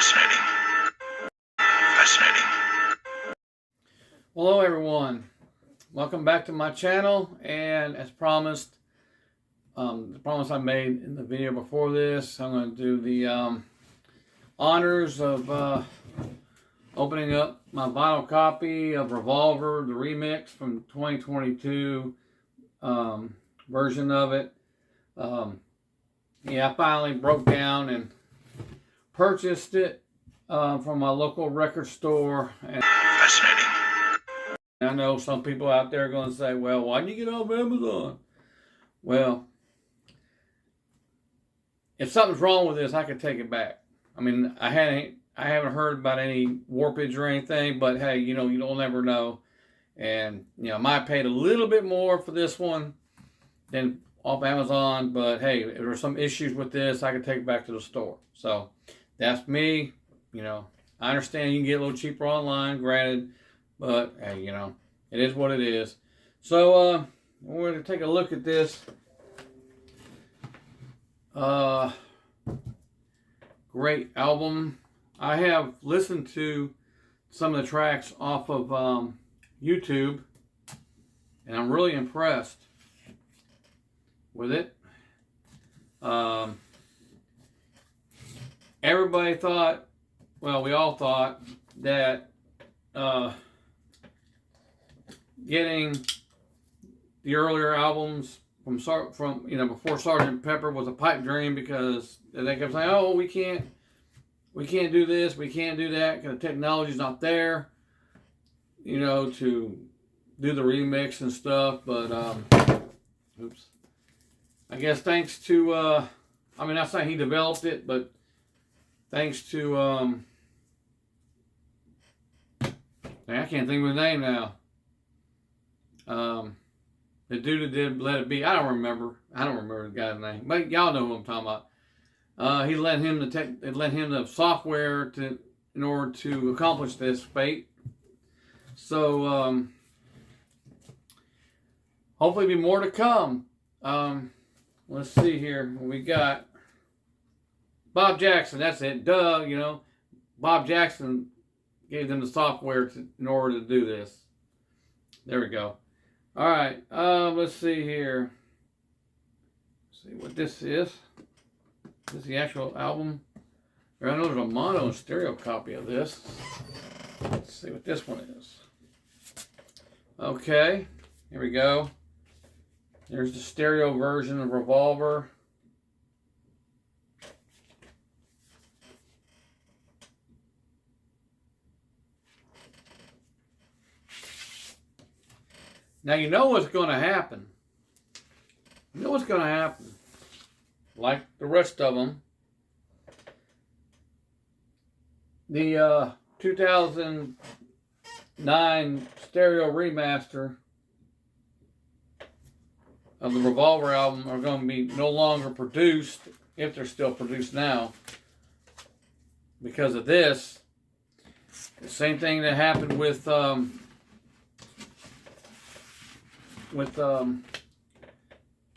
Fascinating. Fascinating. Hello everyone, welcome back to my channel, and as promised, the promise I made in the video before this, I'm going to do the honors of opening up my vinyl copy of Revolver, the remix from 2022 version of it. Yeah, I finally broke down and purchased it from my local record store. And Fascinating. I know some people out there are going to say, well, why didn't you get off Amazon? Well, if something's wrong with this, I could take it back. I mean, I haven't heard about any warpage or anything, but hey, you don't never know. And, I might have paid a little bit more for this one than off Amazon, but hey, if there's some issues with this, I could take it back to the store. So that's me. I understand you can get a little cheaper online, granted, but hey, it is what it is. So we're going to take a look at this. Great album. I have listened to some of the tracks off of YouTube, and I'm really impressed with it. Everybody thought, well, we all thought that getting the earlier albums from before Sergeant Pepper was a pipe dream, because they kept saying, oh, we can't do this, we can't do that, because the technology's not there, to do the remix and stuff. But oops, I guess thanks to I'm not saying he developed it, but thanks to I can't think of his name now. The dude that did Let It Be, I don't remember the guy's name, but y'all know who I'm talking about. He lent him the software in order to accomplish this fate. So hopefully be more to come. Let's see here. We got Bob Jackson. That's it. Duh. Bob Jackson gave them the software in order to do this. There we go. All right. Let's see here. Let's see what this is. This is the actual album. I know there's a mono and stereo copy of this. Let's see what this one is. Okay. Here we go. There's the stereo version of Revolver. Now you know what's going to happen. You know what's going to happen. Like the rest of them. The 2009 stereo remaster of the Revolver album are going to be no longer produced, if they're still produced now, because of this. The same thing that happened with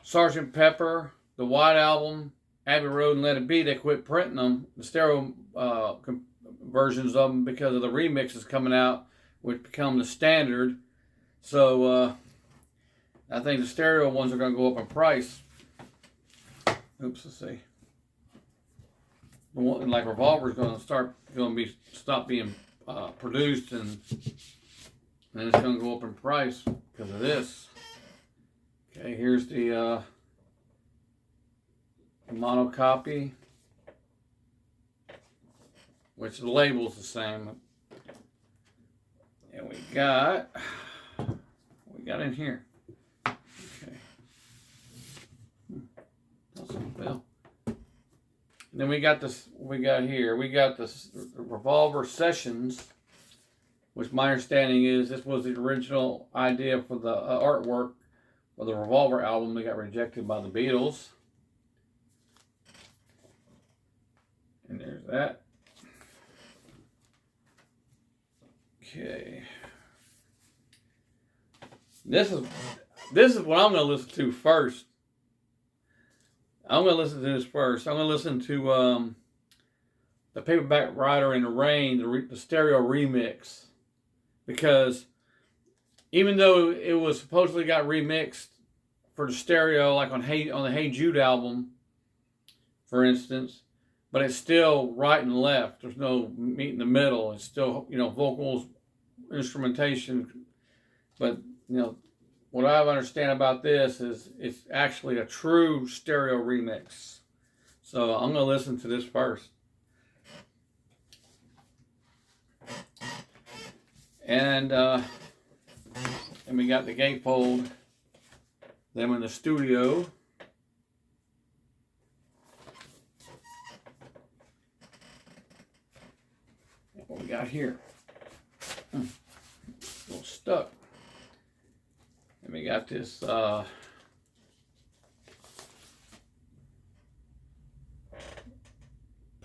Sergeant Pepper, the White Album, Abbey Road, and Let It Be. They quit printing them, the stereo versions of them, because of the remixes coming out, which become the standard. So I think the stereo ones are going to go up in price. Oops, let's see. The one, like Revolver, is going to stop being produced, and then it's going to go up in price because of this. Okay, here's the mono copy, which the label's the same. And we got in here. Okay. Well. And then we got this. We got this Revolver Sessions, which my understanding is this was the original idea for the artwork for the Revolver album. They got rejected by the Beatles. And there's that. Okay. This is what I'm going to listen to first. I'm going to listen to this first. I'm going to listen to the Paperback Rider in the Rain, the stereo remix, because even though it was supposedly got remixed for the stereo, like on the Hey Jude album, for instance, but it's still right and left. There's no meet in the middle. It's still, vocals, instrumentation. But, what I understand about this is it's actually a true stereo remix. So I'm going to listen to this first. And we got the gatefold, them in the studio. What we got here? A little stuck. And we got this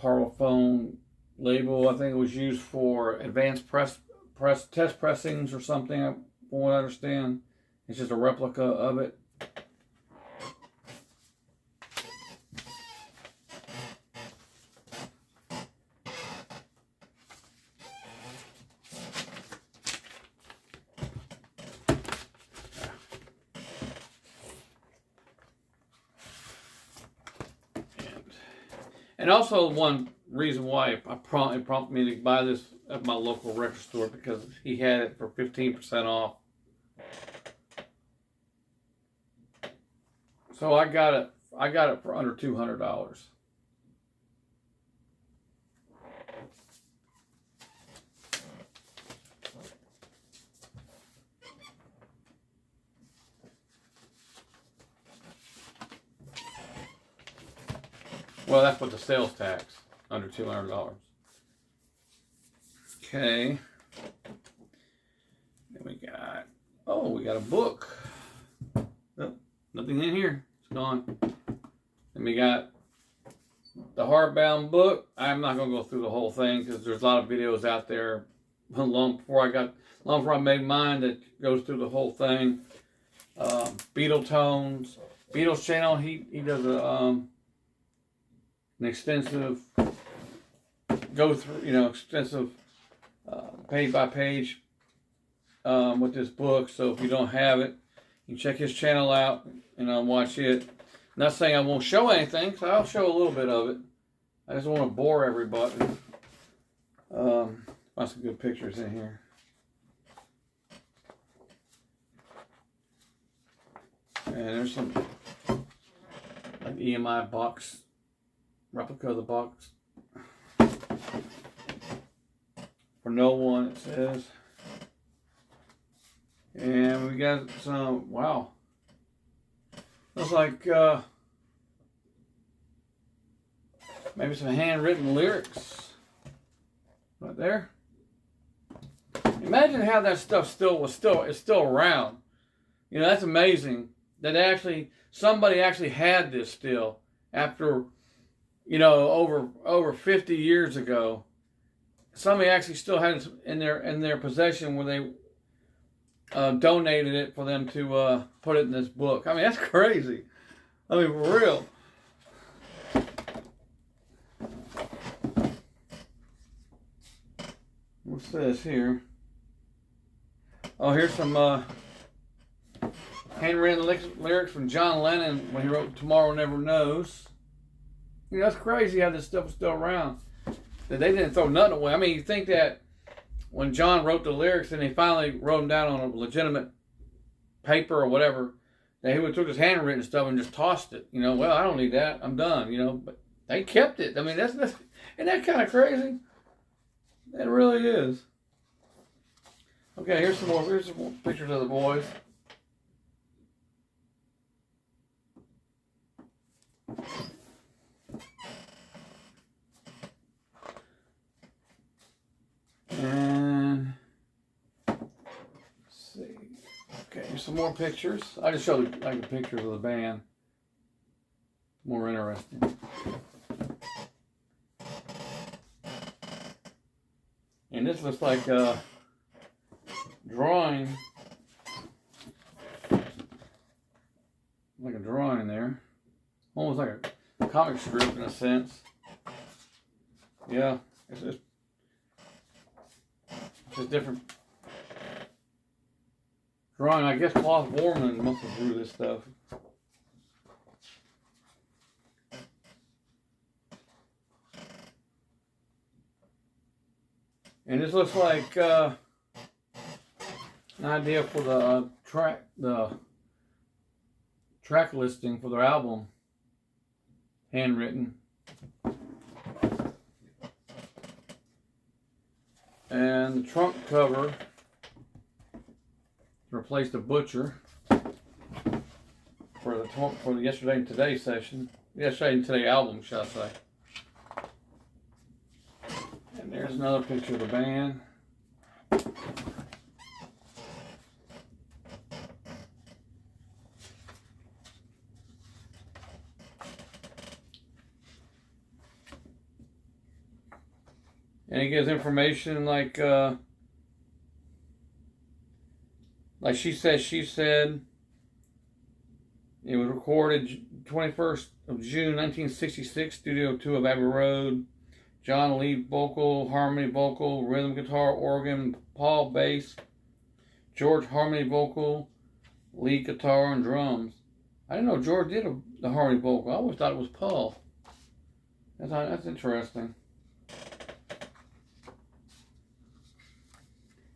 Parlophone label. I think it was used for advanced test pressings or something, from what I understand. It's just a replica of it. And also one reason why it prompted me to buy this at my local record store, because he had it for 15% off. So I got it for under $200. Well, that's what the sales tax, under $200. Okay. Then we got a book. Oh, nothing in here. It's gone. Then we got the hardbound book. I'm not going to go through the whole thing because there's a lot of videos out there long before I made mine that goes through the whole thing. Beatles tones. Beatles channel, he does an extensive extensive page by page with this book. So if you don't have it, you can check his channel out and watch it. Not saying I won't show anything, so I'll show a little bit of it. I just don't want to bore everybody. Find some good pictures in here. And there's some like EMI box, replica of the box. For no one, it says. And we got some, wow. Looks like maybe some handwritten lyrics right there. Imagine how that stuff is still around. That's amazing that somebody actually had this still after, over 50 years ago. Somebody actually still had it in their possession when they donated it for them to put it in this book. I mean, that's crazy. I mean, for real. What's this here? Oh, here's some handwritten lyrics from John Lennon when he wrote "Tomorrow Never Knows." That's crazy how this stuff is still around. That they didn't throw nothing away. I mean, you think that when John wrote the lyrics and he finally wrote them down on a legitimate paper or whatever, that he would took his handwritten stuff and just tossed it. Well, I don't need that. I'm done. But they kept it. I mean, isn't that kind of crazy? It really is. Okay, here's some more pictures of the boys. And let's see. Okay, here's some more pictures. I just showed the pictures of the band. More interesting. And this looks like a drawing. Like a drawing there. Almost like a comic strip in a sense. Yeah, it's just different drawing. I guess Klaus Borman must have drew this stuff. And this looks like an idea for the track listing for their album, handwritten. And the trunk cover replaced the Butcher for the Yesterday and Today session. Yesterday and Today album, shall I say. And there's another picture of the band. And it gives information like she said, it was recorded 21st of June 1966, Studio 2 of Abbey Road. John lead vocal, harmony vocal, rhythm guitar, organ, Paul bass, George harmony vocal, lead guitar, and drums. I didn't know George did the harmony vocal. I always thought it was Paul. That's interesting.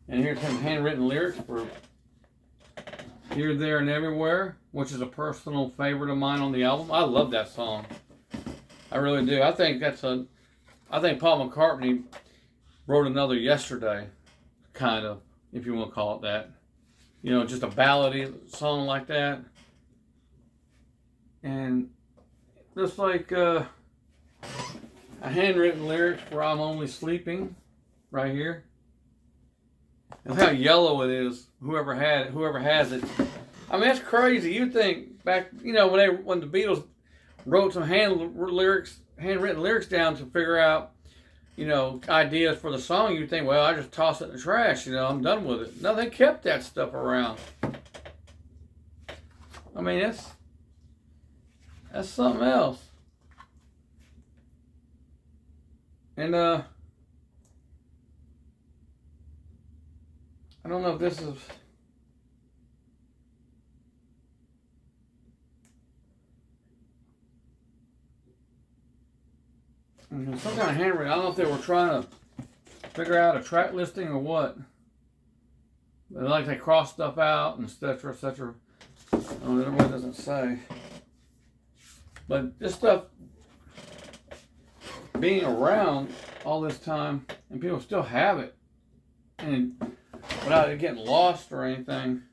And here's some handwritten lyrics for Here, There, and Everywhere, which is a personal favorite of mine on the album. I love that song. I really do. I think Paul McCartney wrote another Yesterday, kind of, if you want to call it that. You know, just a ballady song like that. And just like a handwritten lyrics for I'm Only Sleeping, right here. And how yellow it is. Whoever has it. I mean, that's crazy. You'd think back, you know, when the Beatles wrote some handwritten lyrics down to figure out, you know, ideas for the song, you'd think, well, I just toss it in the trash. You know, I'm done with it. No, they kept that stuff around. I mean, that's something else. And I don't know if this is. Some kind of handwritten. I don't know if they were trying to figure out a track listing or what. But like they cross stuff out and etc. etc. I don't know, it doesn't say. But this stuff being around all this time and people still have it, and without it getting lost or anything,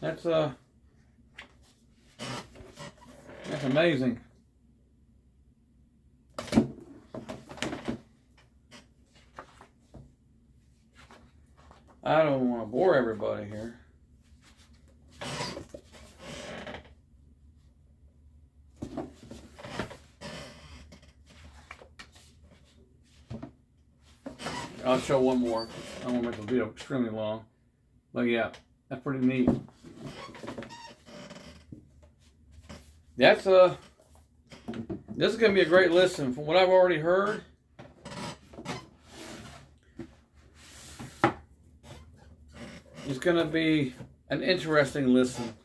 that's amazing. I don't want to bore everybody here. I'll show one more. I don't want to make the video extremely long. But yeah, that's pretty neat. This is going to be a great listen. From what I've already heard, it's going to be an interesting listen.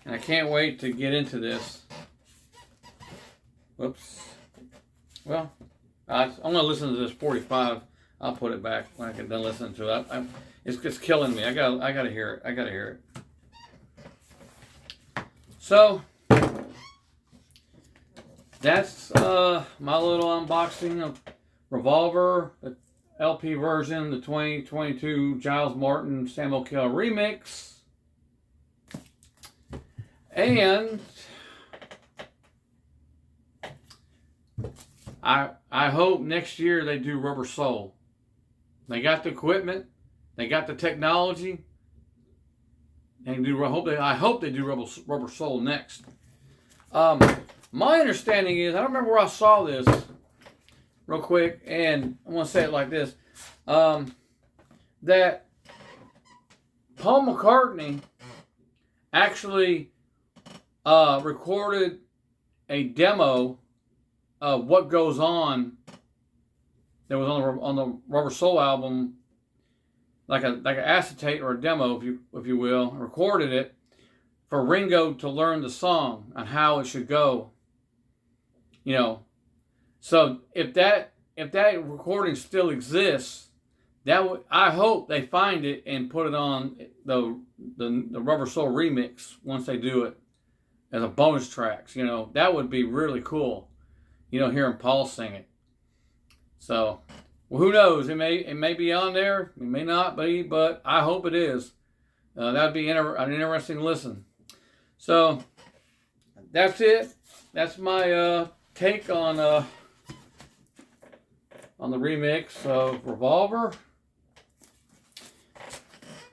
And I can't wait to get into this. Whoops. Well, I'm going to listen to this 45. I'll put it back when I get done listening to it. It's killing me. I gotta hear it. I gotta hear it. So that's my little unboxing of Revolver, the LP version, the 2022 Giles Martin Samuel Kell remix, and I hope next year they do Rubber Soul. They got the equipment, they got the technology. I hope they do Rubber Soul next. My understanding is, I don't remember where I saw this real quick, and I want to say it like this, that Paul McCartney actually recorded a demo of what goes on that was on the Rubber Soul album, like an acetate or a demo, if you will, recorded it for Ringo to learn the song and how it should go. You know, so if that recording still exists, I hope they find it and put it on the Rubber Soul remix once they do it as a bonus tracks. You know, that would be really cool. You know, hearing Paul sing it. So, well, who knows? It may be on there. It may not be, but I hope it is. That'd be an interesting listen. So that's it. That's my take on the remix of Revolver.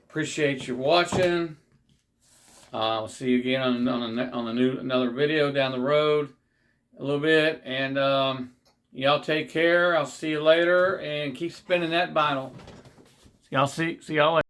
Appreciate you watching. I'll see you again on another video down the road a little bit, and y'all take care. I'll see you later, and keep spinning that vinyl. See y'all later.